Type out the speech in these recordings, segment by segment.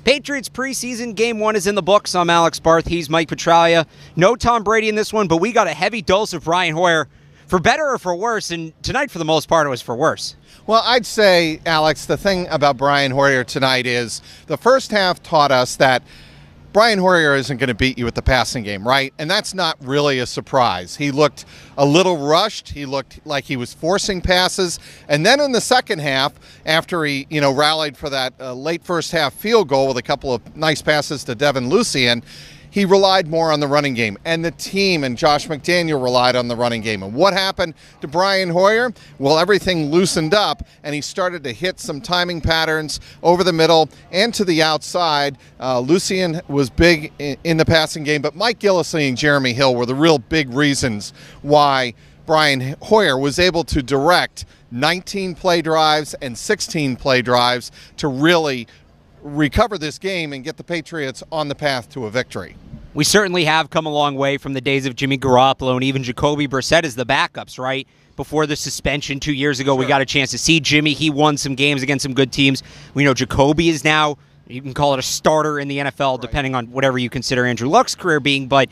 Patriots preseason game 1 is in the books. I'm Alex Barth. He's Mike Petraglia. No Tom Brady in this one, but we got a heavy dose of Brian Hoyer, for better or for worse, and tonight for the most part it was for worse. Well, I'd say, Alex, the thing about Brian Hoyer tonight is the first half taught us that Brian Hoyer isn't going to beat you with the passing game, right? And that's not really a surprise. He looked a little rushed. He looked like he was forcing passes. And then in the second half, after he, rallied for that late first half field goal with a couple of nice passes to Devin Lucien, he relied more on the running game, and the team and Josh McDaniel relied on the running game. And what happened to Brian Hoyer? Well, everything loosened up, and he started to hit some timing patterns over the middle and to the outside. Lucien was big in the passing game, but Mike Gillislee and Jeremy Hill were the real big reasons why Brian Hoyer was able to direct 19 play drives and 16 play drives to really recover this game and get the Patriots on the path to a victory. We certainly have come a long way from the days of Jimmy Garoppolo and even Jacoby Brissett as the backups, right? Before the suspension 2 years ago, we got a chance to see Jimmy. He won some games against some good teams. We know Jacoby is now, you can call it a starter in the NFL, depending on whatever you consider Andrew Luck's career being, but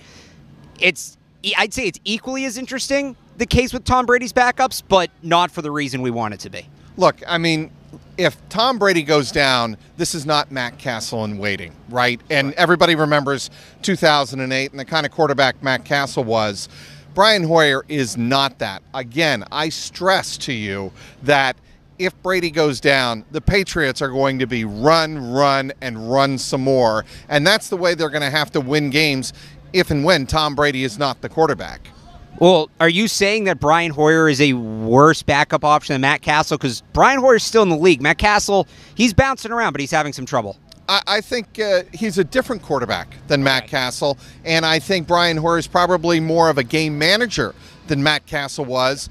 I'd say it's equally as interesting, the case with Tom Brady's backups, but not for the reason we want it to be. Look, I mean, if Tom Brady goes down, this is not Matt Castle in waiting, right? And everybody remembers 2008 and the kind of quarterback Matt Castle was. Brian Hoyer is not that. Again, I stress to you that if Brady goes down, the Patriots are going to be run, and run some more. And that's the way they're going to have to win games if and when Tom Brady is not the quarterback. Well, are you saying that Brian Hoyer is a worse backup option than Matt Castle? Because Brian Hoyer's still in the league. Matt Castle, he's bouncing around, but he's having some trouble. I think he's a different quarterback than Matt Castle, and I think Brian Hoyer is probably more of a game manager than Matt Castle was.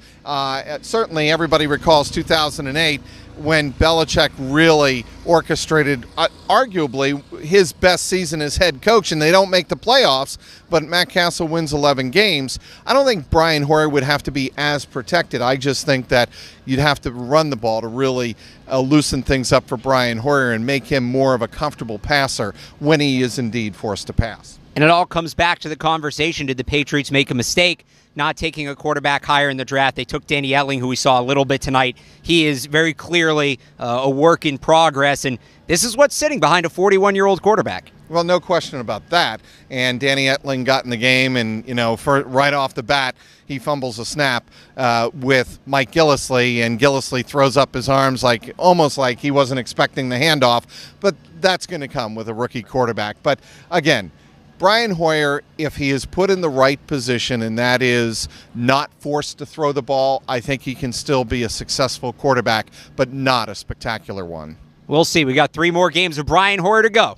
Certainly everybody recalls 2008 when Belichick really orchestrated arguably his best season as head coach, and they don't make the playoffs, but Matt Castle wins 11 games. I don't think Brian Hoyer would have to be as protected. I just think that you'd have to run the ball to really loosen things up for Brian Hoyer and make him more of a comfortable passer when he is indeed forced to pass. And it all comes back to the conversation, did the Patriots make a mistake not taking a quarterback higher in the draft? They took Danny Etling, who we saw a little bit tonight. He is very clearly a work in progress, and this is what's sitting behind a 41-year-old quarterback. Well, no question about that. And Danny Etling got in the game, and right off the bat, he fumbles a snap with Mike Gillislee, and Gillislee throws up his arms almost like he wasn't expecting the handoff. But that's going to come with a rookie quarterback. But again, Brian Hoyer, if he is put in the right position, and that is not forced to throw the ball, I think he can still be a successful quarterback, but not a spectacular one. We'll see. We got 3 more games of Brian Hoyer to go.